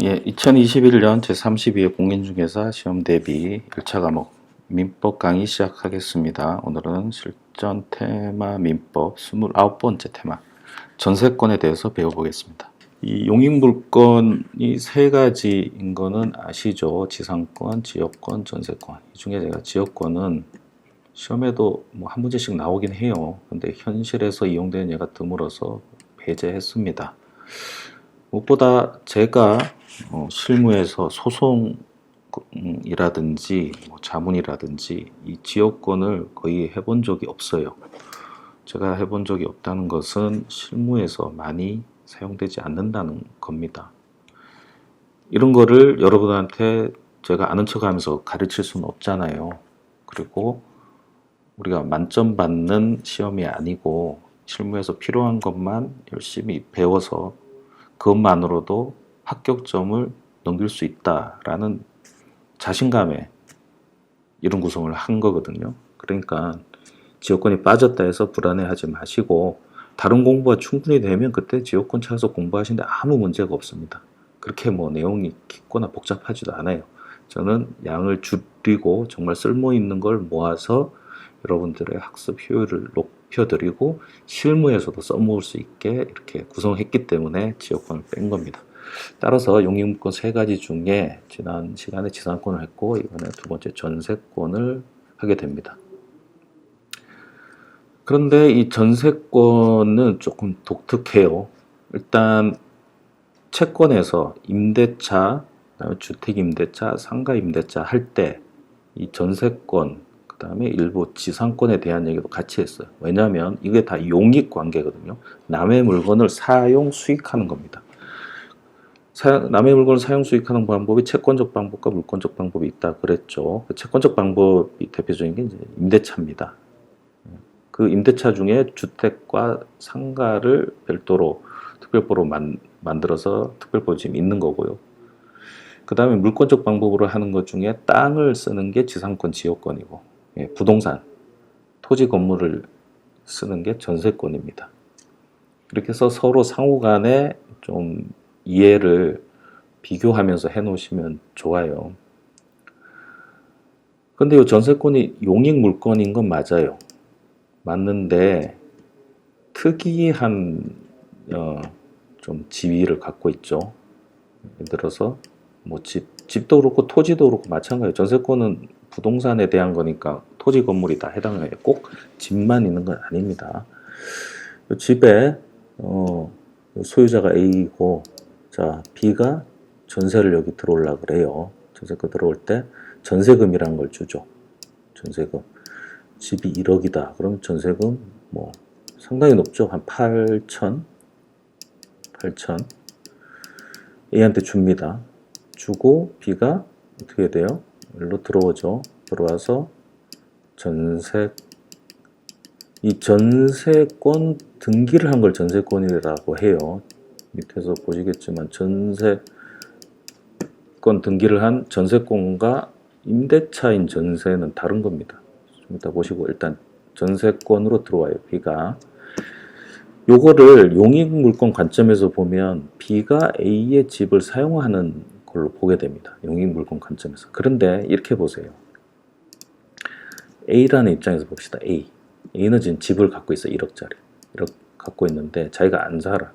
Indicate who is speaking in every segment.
Speaker 1: 예, 2021년 제32회 공인중개사 시험 대비 1차 과목 민법 강의 시작하겠습니다. 오늘은 실전 테마 민법 29번째 테마 전세권에 대해서 배워보겠습니다. 이 용익물권이 세 가지인 거는 아시죠? 지상권, 지역권, 전세권. 이 중에 제가 지역권은 시험에도 뭐 한 문제씩 나오긴 해요. 근데 현실에서 이용되는 예가 드물어서 배제했습니다. 무엇보다 제가 실무에서 소송이라든지 자문이라든지 이 지역권을 거의 해본 적이 없어요. 제가 해본 적이 없다는 것은 실무에서 많이 사용되지 않는다는 겁니다. 이런 거를 여러분한테 제가 아는 척 하면서 가르칠 수는 없잖아요. 그리고 우리가 만점 받는 시험이 아니고 실무에서 필요한 것만 열심히 배워서 그것만으로도 합격점을 넘길 수 있다라는 자신감에 이런 구성을 한 거거든요. 그러니까 지역권이 빠졌다 해서 불안해하지 마시고 다른 공부가 충분히 되면 그때 지역권 찾아서 공부하시는데 아무 문제가 없습니다. 그렇게 뭐 내용이 깊거나 복잡하지도 않아요. 저는 양을 줄이고 정말 쓸모 있는 걸 모아서 여러분들의 학습 효율을 높여드리고 실무에서도 써먹을 수 있게 이렇게 구성했기 때문에 지역권을 뺀 겁니다. 따라서 용익물권 세 가지 중에 지난 시간에 지상권을 했고 이번에 두 번째 전세권을 하게 됩니다. 그런데 이 전세권은 조금 독특해요. 일단 채권에서 임대차, 그다음에 주택임대차, 상가임대차 할 때 이 전세권, 그 다음에 일부 지상권에 대한 얘기도 같이 했어요. 왜냐하면 이게 다 용익관계거든요. 남의 물건을 사용, 수익하는 겁니다. 남의 물건을 사용, 수익하는 방법이 채권적 방법과 물권적 방법이 있다 그랬죠. 그 채권적 방법이 대표적인 게 이제 임대차입니다. 그 임대차 중에 주택과 상가를 별도로 특별보로 만들어서 특별보증이 있는 거고요. 그 다음에 물권적 방법으로 하는 것 중에 땅을 쓰는 게 지상권, 지역권이고 부동산, 토지 건물을 쓰는 게 전세권입니다. 이렇게 해서 서로 상호 간에 좀 이해를 비교하면서 해 놓으시면 좋아요. 근데 이 전세권이 용익물권인 건 맞아요. 맞는데 특이한 좀 지위를 갖고 있죠. 예를 들어서 뭐 집도 그렇고 토지도 그렇고 마찬가지예요. 전세권은 부동산에 대한 거니까 토지 건물이 다 해당해요. 꼭 집만 있는 건 아닙니다. 집에 소유자가 A이고 자 B가 전세를 여기 들어오려고 그래요. 전세금 들어올 때 전세금이라는 걸 주죠. 전세금. 집이 1억이다. 그럼 전세금 뭐 상당히 높죠. 한 8천 A한테 줍니다. 주고 B가 어떻게 돼요? 일로 들어오죠. 들어와서 이 전세권 등기를 한 걸 전세권이라고 해요. 밑에서 보시겠지만 전세권 등기를 한 전세권과 임대차인 전세는 다른 겁니다. 좀 이따 보시고 일단 전세권으로 들어와요. B가. 요거를 용익물권 관점에서 보면 B가 A의 집을 사용하는 걸로 보게 됩니다. 용익물권 관점에서. 그런데 이렇게 보세요. A라는 입장에서 봅시다. A는 지금 집을 갖고 있어. 1억짜리. 1억 갖고 있는데 자기가 안 살아.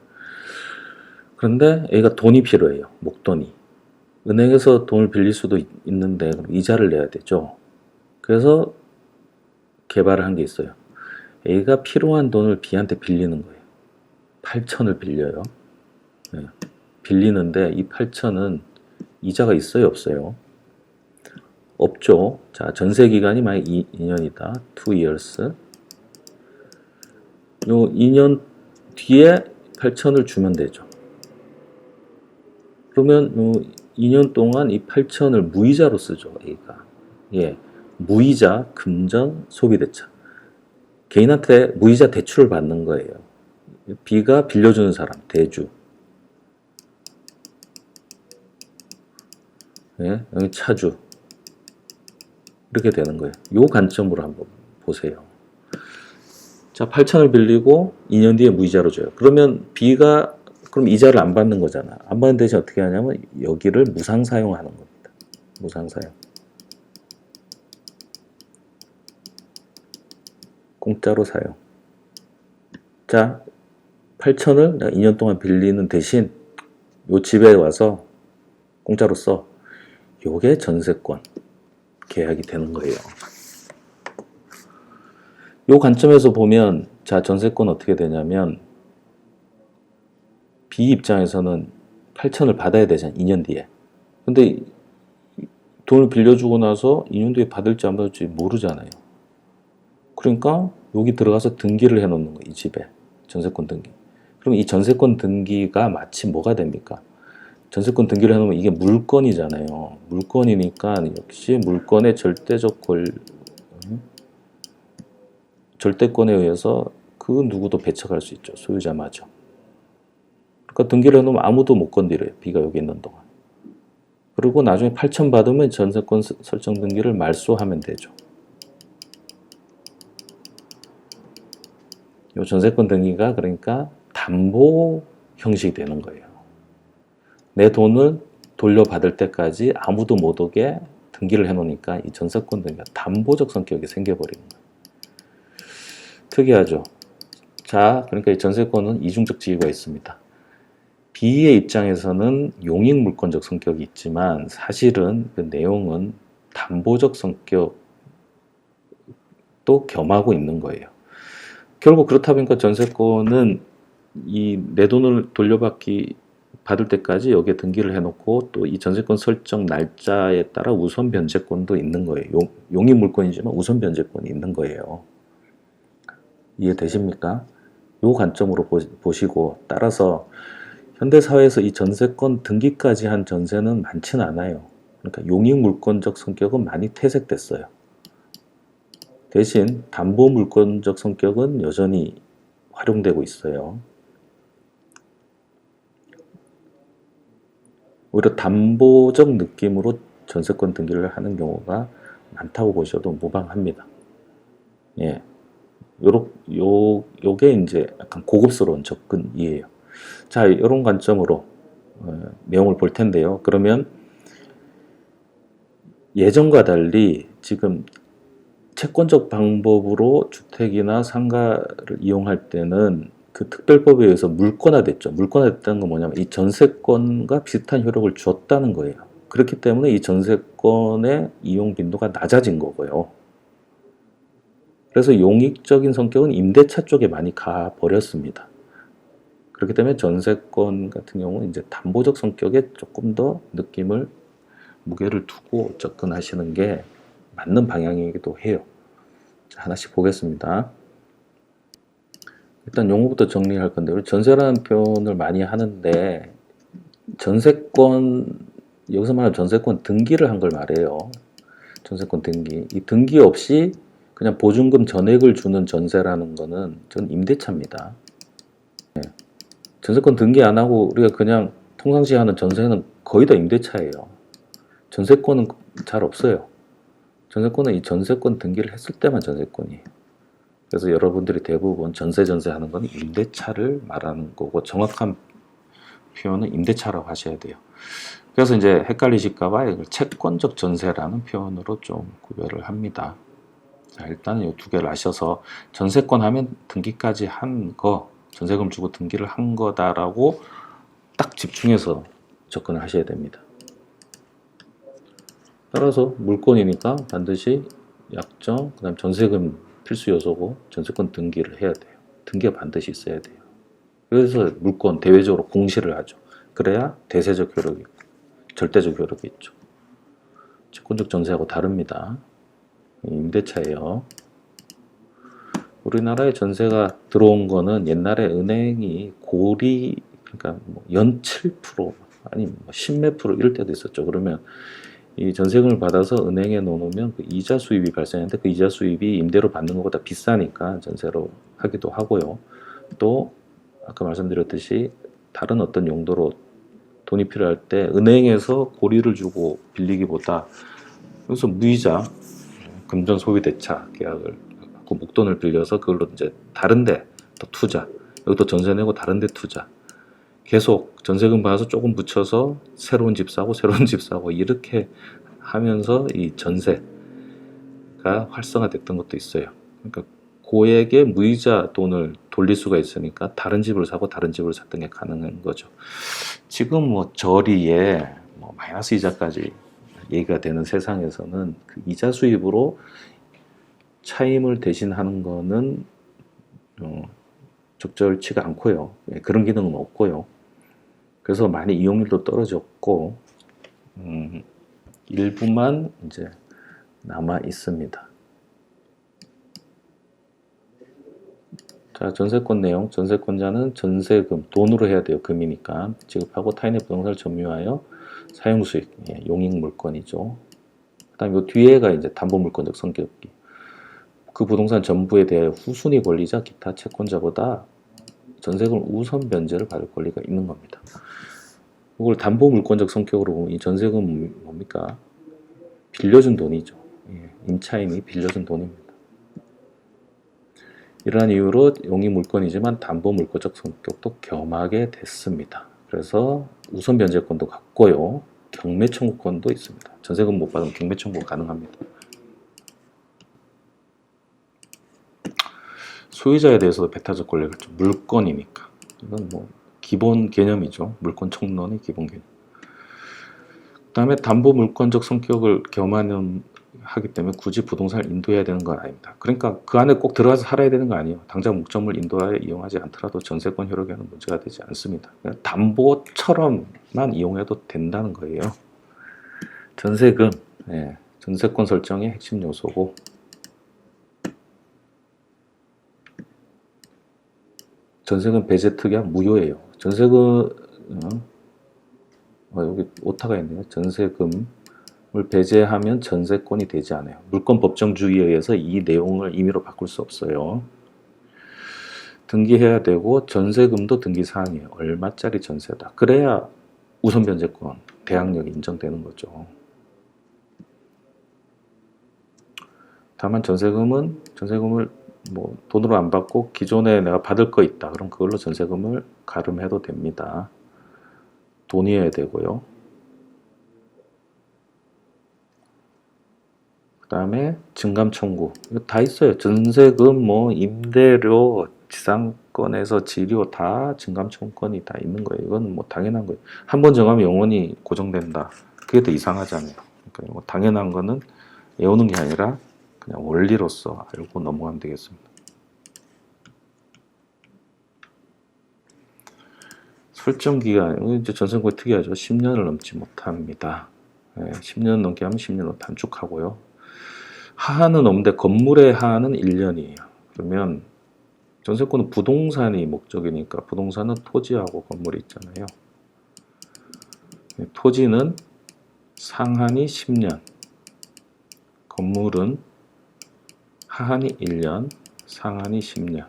Speaker 1: 그런데 A가 돈이 필요해요. 목돈이. 은행에서 돈을 빌릴 수도 있는데 그럼 이자를 내야 되죠. 그래서 개발을 한 게 있어요. A가 필요한 돈을 B한테 빌리는 거예요. 8천을 빌려요. 네. 빌리는데 이 8천은 이자가 있어요, 없어요? 없죠. 자, 전세 기간이 만약 2년이다. 2 years. 요 2년 뒤에 8천을 주면 되죠. 그러면 요 2년 동안 이 8천을 무이자로 쓰죠, A가. 예. 무이자, 금전, 소비대차. 개인한테 무이자 대출을 받는 거예요. B가 빌려주는 사람, 대주. 예, 여기 차주. 이렇게 되는 거예요. 요 관점으로 한번 보세요. 자, 8천을 빌리고 2년 뒤에 무이자로 줘요. 그러면 B가 그럼 이자를 안 받는 거잖아. 안 받는 대신 어떻게 하냐면 여기를 무상 사용하는 겁니다. 무상 사용. 공짜로 사용. 자, 8천을 내가 2년 동안 빌리는 대신 요 집에 와서 공짜로 써. 요게 전세권 계약이 되는 거예요. 요 관점에서 보면 자, 전세권 어떻게 되냐면 B 입장에서는 8천을 받아야 되잖아. 2년 뒤에. 근데 돈을 빌려주고 나서 2년 뒤에 받을지 안 받을지 모르잖아요. 그러니까 여기 들어가서 등기를 해놓는 거예요. 이 집에. 전세권 등기. 그럼 이 전세권 등기가 마치 뭐가 됩니까? 전세권 등기를 해놓으면 이게 물건이잖아요. 물건이니까 역시 물건의 절대권에 의해서 그 누구도 배척할 수 있죠. 소유자마저. 그러니까 등기를 해놓으면 아무도 못 건드려요. B가 여기 있는 동안. 그리고 나중에 8천 받으면 전세권 설정 등기를 말소하면 되죠. 이 전세권 등기가 그러니까 담보 형식이 되는 거예요. 내 돈을 돌려받을 때까지 아무도 못 오게 등기를 해놓으니까 이 전세권 등기가 담보적 성격이 생겨버리는 거예요. 특이하죠. 자, 그러니까 이 전세권은 이중적 지위가 있습니다. B의 입장에서는 용익물권적 성격이 있지만 사실은 그 내용은 담보적 성격도 겸하고 있는 거예요. 결국 그렇다 보니까 전세권은 이 내 돈을 받을 때까지 여기에 등기를 해놓고 또 이 전세권 설정 날짜에 따라 우선 변제권도 있는 거예요. 용익물권이지만 우선 변제권이 있는 거예요. 이해되십니까? 이 관점으로 보시고 따라서 현대사회에서 이 전세권 등기까지 한 전세는 많지는 않아요. 그러니까 용익물권적 성격은 많이 퇴색됐어요. 대신 담보물권적 성격은 여전히 활용되고 있어요. 오히려 담보적 느낌으로 전세권 등기를 하는 경우가 많다고 보셔도 무방합니다. 예. 요게 이제 약간 고급스러운 접근이에요. 자, 이런 관점으로 내용을 볼 텐데요. 그러면 예전과 달리 지금 채권적 방법으로 주택이나 상가를 이용할 때는 그 특별법에 의해서 물권화됐죠. 물권화됐다는 건 뭐냐면 이 전세권과 비슷한 효력을 주었다는 거예요. 그렇기 때문에 이 전세권의 이용 빈도가 낮아진 거고요. 그래서 용익적인 성격은 임대차 쪽에 많이 가버렸습니다. 그렇기 때문에 전세권 같은 경우는 이제 담보적 성격에 조금 더 무게를 두고 접근하시는 게 맞는 방향이기도 해요. 자, 하나씩 보겠습니다. 일단 용어부터 정리할 건데, 우리 전세라는 표현을 많이 하는데, 전세권, 여기서 말하는 전세권 등기를 한 걸 말해요. 전세권 등기. 이 등기 없이 그냥 보증금 전액을 주는 전세라는 거는 전 임대차입니다. 네. 전세권 등기 안 하고 우리가 그냥 평상시 하는 전세는 거의 다 임대차예요. 전세권은 잘 없어요. 전세권은 이 전세권 등기를 했을 때만 전세권이에요. 그래서 여러분들이 대부분 전세 하는 건 임대차를 말하는 거고 정확한 표현은 임대차라고 하셔야 돼요. 그래서 이제 헷갈리실까봐 이걸 채권적 전세라는 표현으로 좀 구별을 합니다. 자, 일단 이 두 개를 아셔서 전세권 하면 등기까지 한 거, 전세금 주고 등기를 한 거다라고 딱 집중해서 접근을 하셔야 됩니다. 따라서 물건이니까 반드시 약정, 그 다음 전세금 필수 요소고 전세권 등기를 해야 돼요. 등기가 반드시 있어야 돼요. 그래서 물건 대외적으로 공시를 하죠. 그래야 대세적 효력이 있고 절대적 효력이 있죠. 채권적 전세하고 다릅니다. 임대차예요. 우리나라에 전세가 들어온 거는 옛날에 은행이 고리, 그러니까 연 7% 아니 10몇 프로 이럴 때도 있었죠. 그러면 이 전세금을 받아서 은행에 넣어놓으면 그 이자 수입이 발생하는데 그 이자 수입이 임대로 받는 것보다 비싸니까 전세로 하기도 하고요. 또 아까 말씀드렸듯이 다른 어떤 용도로 돈이 필요할 때 은행에서 고리를 주고 빌리기보다 여기서 무이자 금전 소비 대차 계약을 갖고 목돈을 빌려서 그걸로 이제 다른데 또 투자, 여기 또 전세 내고 다른데 투자, 계속 전세금 받아서 조금 붙여서 새로운 집 사고 새로운 집 사고 이렇게 하면서 이 전세가 활성화됐던 것도 있어요. 그러니까 고액의 무이자 돈을 돌릴 수가 있으니까 다른 집을 사고 다른 집을 샀던 게 가능한 거죠. 지금 뭐 저리에 뭐 마이너스 이자까지 얘기가 되는 세상에서는 그 이자 수입으로 차임을 대신하는 거는 적절치가 않고요. 그런 기능은 없고요. 그래서 많이 이용률도 떨어졌고 일부만 이제 남아 있습니다. 자, 전세권 내용. 전세권자는 전세금, 돈으로 해야 돼요. 금이니까. 지급하고 타인의 부동산을 점유하여 사용수익, 용익물건이죠. 그 다음에 요 뒤에가 이제 담보물건적 성격이. 그 부동산 전부에 대해 후순위 권리자 기타 채권자보다 전세금 우선 변제를 받을 권리가 있는 겁니다. 이걸 담보물건적 성격으로 보면 이 전세금은 뭡니까? 빌려준 돈이죠. 임차인이 빌려준 돈입니다. 이러한 이유로 용익물건이지만 담보물건적 성격도 겸하게 됐습니다. 그래서 우선 변제권도 갖고요. 경매 청구권도 있습니다. 전세금 못 받으면 경매 청구 가능합니다. 소유자에 대해서도 배타적 권리가 있죠. 물건이니까. 이건 뭐 기본 개념이죠. 물건 총론의 기본 개념. 그 다음에 담보물건적 성격을 하기 때문에 굳이 부동산을 인도해야 되는 건 아닙니다. 그러니까 그 안에 꼭 들어가서 살아야 되는 거 아니에요. 당장 목적물 인도하여 이용하지 않더라도 전세권 효력에는 문제가 되지 않습니다. 그냥 담보처럼만 이용해도 된다는 거예요. 전세금, 전세권 설정의 핵심 요소고 전세금 배제 특약 무효예요. 전세금 여기 오타가 있네요. 전세금을 배제하면 전세권이 되지 않아요. 물권 법정주의에 의해서 이 내용을 임의로 바꿀 수 없어요. 등기해야 되고 전세금도 등기사항이에요. 얼마짜리 전세다. 그래야 우선 변제권, 대항력이 인정되는 거죠. 다만 전세금을 뭐 돈으로 안 받고 기존에 내가 받을 거 있다. 그럼 그걸로 전세금을 가름해도 됩니다. 돈이어야 되고요. 그 다음에 증감 청구. 이거 다 있어요. 전세금, 뭐 임대료, 지상권에서 지료 다 증감 청구권이 다 있는 거예요. 이건 뭐 당연한 거예요. 한 번 정하면 영원히 고정된다. 그게 더 이상하잖아요. 그러니까 뭐 당연한 거는 외우는 게 아니라 그냥 원리로서 알고 넘어가면 되겠습니다. 설정 기간, 이제 전세권이 특이하죠. 10년을 넘지 못합니다. 10년 넘게 하면 10년으로 단축하고요. 하한은 없는데 건물의 하한은 1년이에요. 그러면 전세권은 부동산이 목적이니까 부동산은 토지하고 건물이 있잖아요. 토지는 상한이 10년, 건물은 하한이 1년, 상한이 10년.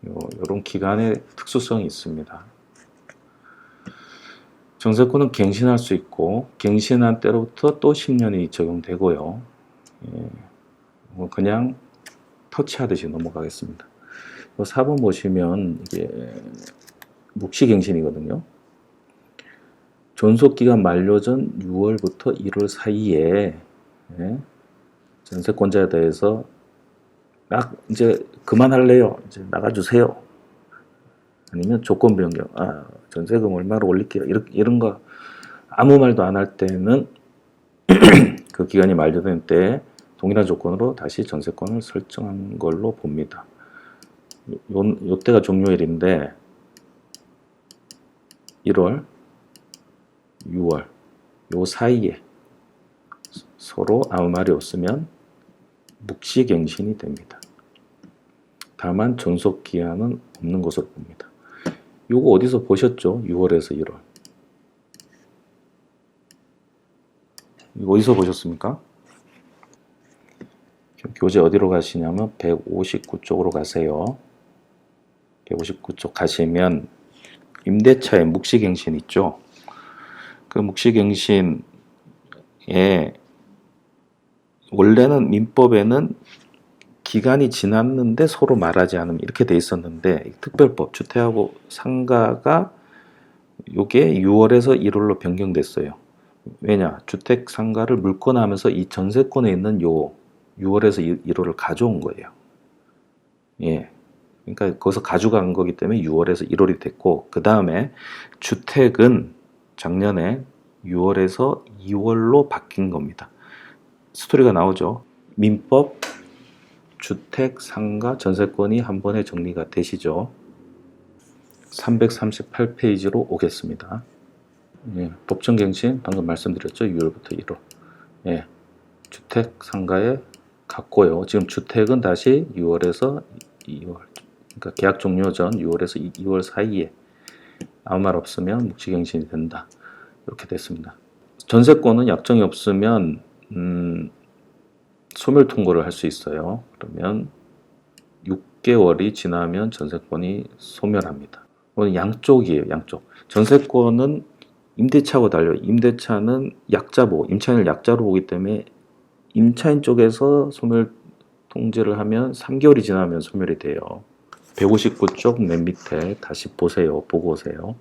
Speaker 1: 이런 기간의 특수성이 있습니다. 전세권은 갱신할 수 있고 갱신한 때로부터 또 10년이 적용되고요. 그냥 터치하듯이 넘어가겠습니다. 4번 보시면 이게 묵시갱신이거든요. 존속기간 만료 전 6월부터 1월 사이에 전세권자에 대해서 이제 그만할래요. 이제 나가주세요. 아니면 조건 변경. 전세금 얼마로 올릴게요. 이런 거 아무 말도 안 할 때는 그 기간이 만료된 때에 동일한 조건으로 다시 전세권을 설정한 걸로 봅니다. 요때가 종료일인데 1월, 6월 요 사이에 서로 아무 말이 없으면 묵시갱신이 됩니다. 다만 존속기한은 없는 것으로 봅니다. 요거 어디서 보셨죠? 6월에서 1월. 이거 어디서 보셨습니까? 교재 어디로 가시냐면 159쪽으로 가세요. 159쪽 가시면 임대차에 묵시갱신 있죠? 그 묵시갱신에 원래는 민법에는 기간이 지났는데 서로 말하지 않으면 이렇게 돼 있었는데 특별법 주택하고 상가가 요게 6월에서 1월로 변경됐어요. 왜냐? 주택 상가를 물권하면서 이 전세권에 있는 요 6월에서 1월을 가져온 거예요. 예. 그러니까 거기서 가져간 거기 때문에 6월에서 1월이 됐고 그 다음에 주택은 작년에 6월에서 2월로 바뀐 겁니다. 스토리가 나오죠. 민법, 주택, 상가, 전세권이 한 번에 정리가 되시죠. 338페이지로 오겠습니다. 예, 법정갱신 방금 말씀드렸죠. 6월부터 1월. 예, 주택 상가에 갔고요. 지금 주택은 다시 6월에서 2월, 그러니까 계약 종료 전 6월에서 2월 사이에 아무 말 없으면 묵시갱신이 된다. 이렇게 됐습니다. 전세권은 약정이 없으면 소멸 통고를 할 수 있어요. 그러면 6개월이 지나면 전세권이 소멸합니다. 오늘 양쪽이에요. 양쪽. 전세권은 임대차하고 달려. 임대차는 약자 보고, 임차인을 약자로 보기 때문에 임차인 쪽에서 소멸 통지를 하면 3개월이 지나면 소멸이 돼요. 159쪽 맨 밑에 다시 보세요. 보고 오세요.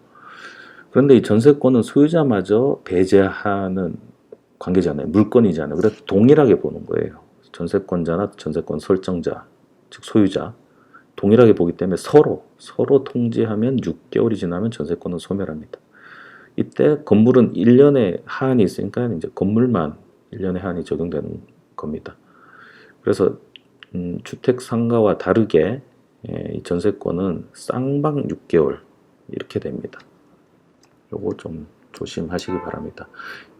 Speaker 1: 그런데 이 전세권은 소유자마저 배제하는 관계잖아요. 물건이잖아요. 그래서 동일하게 보는 거예요. 전세권자나 전세권 설정자, 즉 소유자 동일하게 보기 때문에 서로 통지하면 6개월이 지나면 전세권은 소멸합니다. 이때 건물은 1년의 하한이 있으니까 이제 건물만 1년의 하한이 적용되는 겁니다. 그래서 주택 상가와 다르게 이 전세권은 쌍방 6개월 이렇게 됩니다. 요거 좀 조심하시기 바랍니다.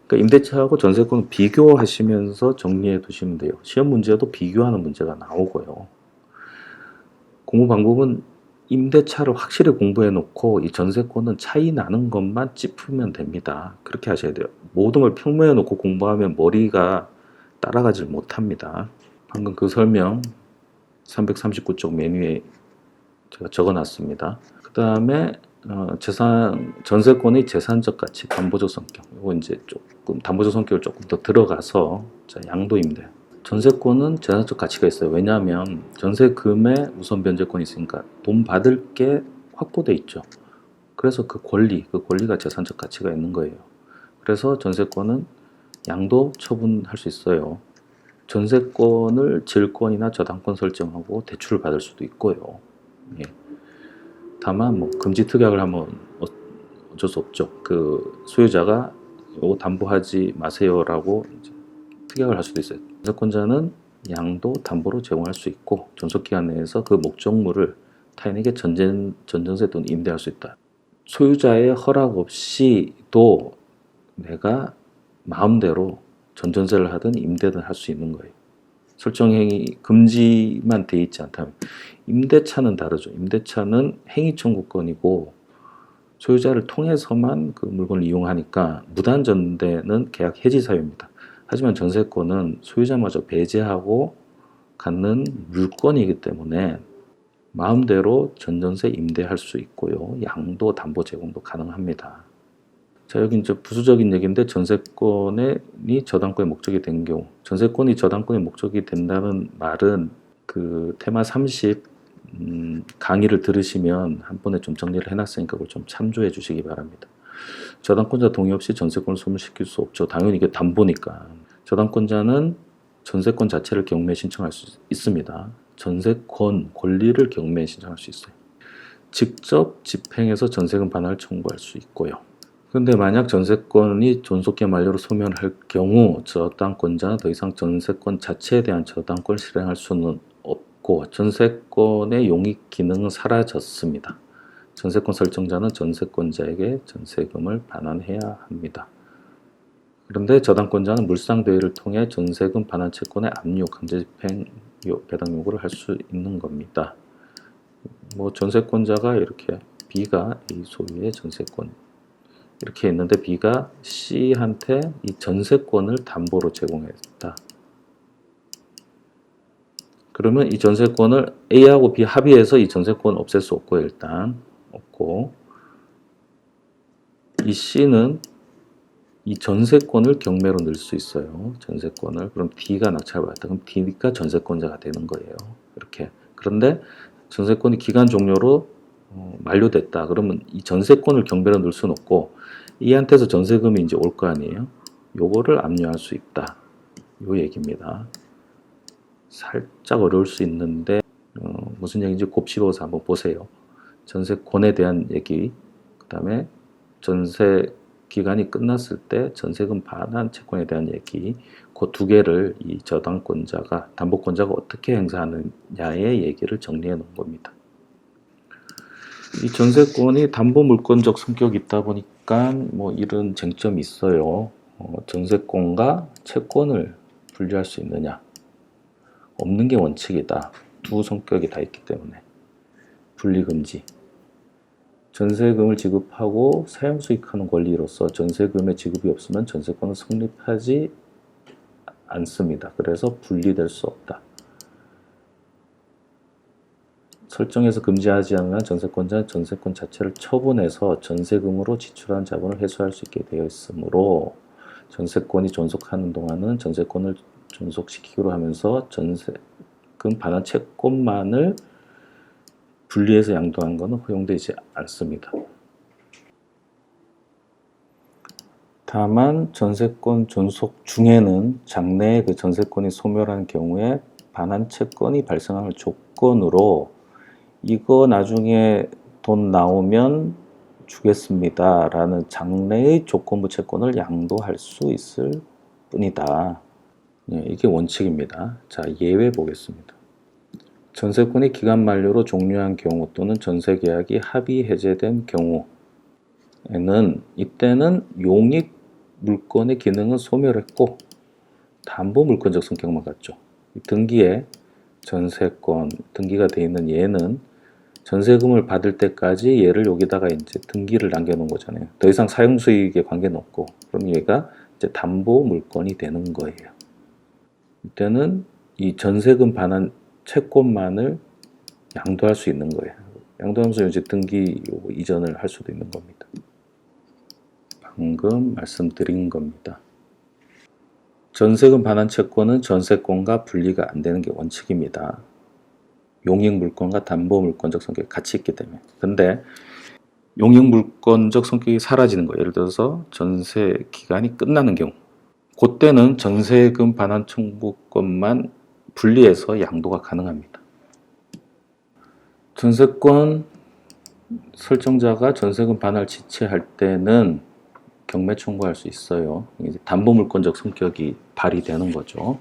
Speaker 1: 그러니까 임대차하고 전세권은 비교하시면서 정리해 두시면 돼요. 시험 문제도 비교하는 문제가 나오고요. 공부 방법은 임대차를 확실히 공부해 놓고 이 전세권은 차이 나는 것만 짚으면 됩니다. 그렇게 하셔야 돼요. 모든 걸 평모해 놓고 공부하면 머리가 따라가질 못합니다. 방금 그 설명 339쪽 메뉴에 제가 적어 놨습니다. 그 다음에 전세권의 재산적 가치, 담보적 성격. 이거 이제 조금 담보적 성격을 조금 더 들어가서 양도임대. 전세권은 재산적 가치가 있어요. 왜냐하면 전세금에 우선 변제권이 있으니까 돈 받을 게 확보돼 있죠. 그래서 그 권리가 재산적 가치가 있는 거예요. 그래서 전세권은 양도 처분할 수 있어요. 전세권을 질권이나 저당권 설정하고 대출을 받을 수도 있고요. 예. 다만 뭐 금지 특약을 하면 어쩔 수 없죠. 그 소유자가 이거 담보하지 마세요라고 이제 특약을 할 수도 있어요. 전세권자는 양도 담보로 제공할 수 있고 존속기간 내에서 그 목적물을 타인에게 전전세 또는 임대할 수 있다. 소유자의 허락 없이도 내가 마음대로 전전세를 하든 임대든 할 수 있는 거예요. 설정행위 금지만 돼 있지 않다면. 임대차는 다르죠. 임대차는 행위 청구권이고 소유자를 통해서만 그 물건을 이용하니까 무단전대는 계약 해지 사유입니다. 하지만 전세권은 소유자마저 배제하고 갖는 물건이기 때문에 마음대로 전전세 임대할 수 있고요. 양도 담보 제공도 가능합니다. 자, 여기 이제 부수적인 얘기인데 전세권이 저당권의 목적이 된 경우, 전세권이 저당권의 목적이 된다는 말은 그 테마 30 강의를 들으시면 한 번에 좀 정리를 해놨으니까 그걸 좀 참조해 주시기 바랍니다. 저당권자 동의 없이 전세권을 소멸시킬 수 없죠. 당연히 이게 담보니까. 저당권자는 전세권 자체를 경매 신청할 수 있습니다. 전세권 권리를 경매 신청할 수 있어요. 직접 집행해서 전세금 반환을 청구할 수 있고요. 그런데 만약 전세권이 존속기한 만료로 소멸할 경우 저당권자는 더 이상 전세권 자체에 대한 저당권을 실행할 수는 없고 전세권의 용익 기능은 사라졌습니다. 전세권 설정자는 전세권자에게 전세금을 반환해야 합니다. 그런데 저당권자는 물상대회를 통해 전세금 반환 채권의 압류, 강제집행 배당 요구를 할 수 있는 겁니다. 뭐 전세권자가 이렇게 B가 A 소유의 전세권 이렇게 있는데 B가 C한테 이 전세권을 담보로 제공했다. 그러면 이 전세권을 A하고 B 합의해서 이 전세권 없앨 수 없고요. 일단 없고 이 C는 이 전세권을 경매로 넣을 수 있어요. 전세권을. 그럼 D가 낙찰받았다. 그럼 D가 전세권자가 되는 거예요. 이렇게. 그런데 전세권이 기간 종료로 만료됐다. 그러면 이 전세권을 경매로 넣을 수는 없고 이한테서 전세금이 이제 올 거 아니에요. 요거를 압류할 수 있다. 요 얘기입니다. 살짝 어려울 수 있는데 무슨 얘기인지 곱씹어서 한번 보세요. 전세권에 대한 얘기, 그 다음에 전세 기간이 끝났을 때 전세금 반환 채권에 대한 얘기, 그 두 개를 이 저당권자가, 담보권자가 어떻게 행사하느냐의 얘기를 정리해 놓은 겁니다. 이 전세권이 담보물권적 성격이 있다 보니까 뭐 이런 쟁점이 있어요. 전세권과 채권을 분리할 수 있느냐? 없는 게 원칙이다. 두 성격이 다 있기 때문에 분리금지. 전세금을 지급하고 사용수익하는 권리로서 전세금의 지급이 없으면 전세권은 성립하지 않습니다. 그래서 분리될 수 없다. 설정해서 금지하지 않으면 전세권자는 전세권 자체를 처분해서 전세금으로 지출한 자본을 회수할 수 있게 되어 있으므로 전세권이 존속하는 동안은 전세권을 존속시키기로 하면서 전세금 반환 채권만을 분리해서 양도한 것은 허용되지 않습니다. 다만 전세권 존속 중에는 장래에 그 전세권이 소멸한 경우에 반환 채권이 발생하는 조건으로 이거 나중에 돈 나오면 주겠습니다 라는 장래의 조건부 채권을 양도할 수 있을 뿐이다. 이게 원칙입니다. 자, 예외 보겠습니다. 전세권이 기간 만료로 종료한 경우 또는 전세계약이 합의 해제된 경우에는 이때는 용익 물권의 기능은 소멸했고 담보 물권적 성격만 갖죠. 등기에 전세권 등기가 되어 있는 얘는 전세금을 받을 때까지 얘를 여기다가 이제 등기를 남겨놓은 거잖아요. 더 이상 사용수익에 관계는 없고, 그럼 얘가 이제 담보 물권이 되는 거예요. 이때는 이 전세금 반환 채권만을 양도할 수 있는 거예요. 양도하면서 이제 등기 요거 이전을 할 수도 있는 겁니다. 방금 말씀드린 겁니다. 전세금 반환 채권은 전세권과 분리가 안 되는 게 원칙입니다. 용익물권과 담보물권적 성격이 같이 있기 때문에. 근데 용익물권적 성격이 사라지는 거예요. 예를 들어서 전세 기간이 끝나는 경우, 그때는 전세금 반환 청구권만 분리해서 양도가 가능합니다. 전세권 설정자가 전세금 반환을 지체할 때는 경매 청구할 수 있어요. 이제 담보물권적 성격이 발휘되는 거죠.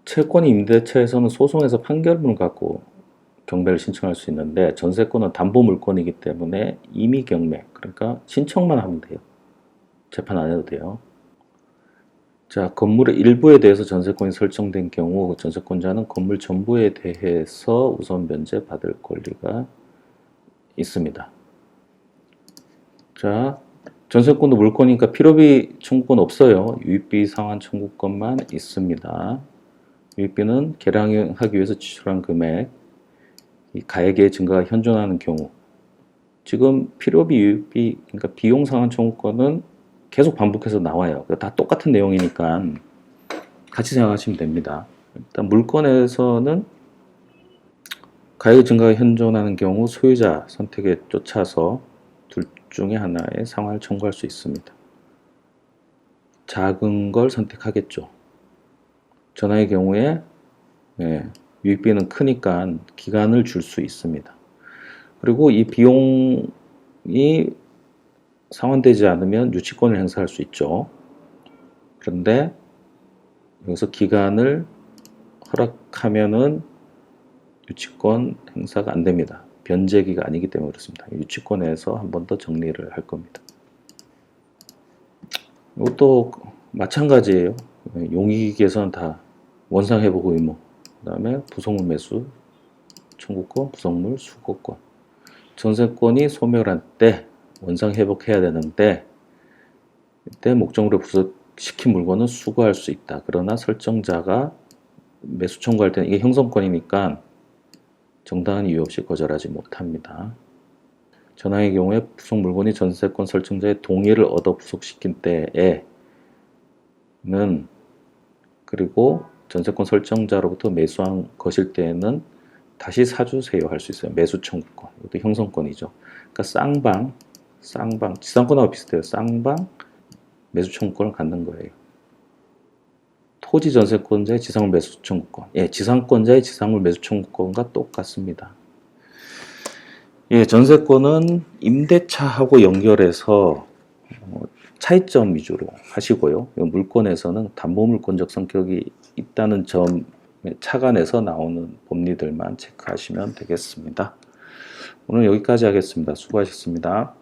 Speaker 1: 채권이 임대차에서는 소송에서 판결문을 갖고 경매를 신청할 수 있는데 전세권은 담보물권이기 때문에 임의 경매, 그러니까 신청만 하면 돼요. 재판 안 해도 돼요. 자, 건물의 일부에 대해서 전세권이 설정된 경우 전세권자는 건물 전부에 대해서 우선 면제 받을 권리가 있습니다. 자, 전세권도 물권이니까 필요비 청구권 없어요. 유입비 상환 청구권만 있습니다. 유입비는 계량하기 위해서 지출한 금액, 이 가액의 증가가 현존하는 경우, 지금 필요비, 유입비, 그러니까 비용 상환 청구권은 계속 반복해서 나와요. 다 똑같은 내용이니까 같이 생각하시면 됩니다. 일단 물권에서는 가액의 증가가 현존하는 경우 소유자 선택에 쫓아서 둘 중에 하나의 상환을 청구할 수 있습니다. 작은 걸 선택하겠죠. 전화의 경우에 유입비는 크니까 기간을 줄 수 있습니다. 그리고 이 비용이 상환되지 않으면 유치권을 행사할 수 있죠. 그런데 여기서 기간을 허락하면은 유치권 행사가 안 됩니다. 변제기가 아니기 때문에 그렇습니다. 유치권에서 한 번 더 정리를 할 겁니다. 이것도 마찬가지예요. 용익에서는 다 원상회복 의무, 그 다음에 부속물 매수 청구권, 부속물 수거권. 전세권이 소멸한 때 원상회복해야 되는데 이때 목적으로 부속시킨 물건은 수거할 수 있다. 그러나 설정자가 매수 청구할 때는 이게 형성권이니까 정당한 이유 없이 거절하지 못합니다. 전항의 경우에 부속 물건이 전세권 설정자의 동의를 얻어 부속시킨 때에는, 그리고 전세권 설정자로부터 매수한 것일 때에는 다시 사주세요 할 수 있어요. 매수 청구권. 이것도 형성권이죠. 그러니까 쌍방, 지상권하고 비슷해요. 쌍방 매수 청구권을 갖는 거예요. 토지 전세권자의 지상물 매수 청구권. 예, 지상권자의 지상물 매수 청구권과 똑같습니다. 예, 전세권은 임대차하고 연결해서 차이점 위주로 하시고요. 물권에서는 담보물권적 성격이 있다는 점에 착안해서 나오는 법리들만 체크하시면 되겠습니다. 오늘 여기까지 하겠습니다. 수고하셨습니다.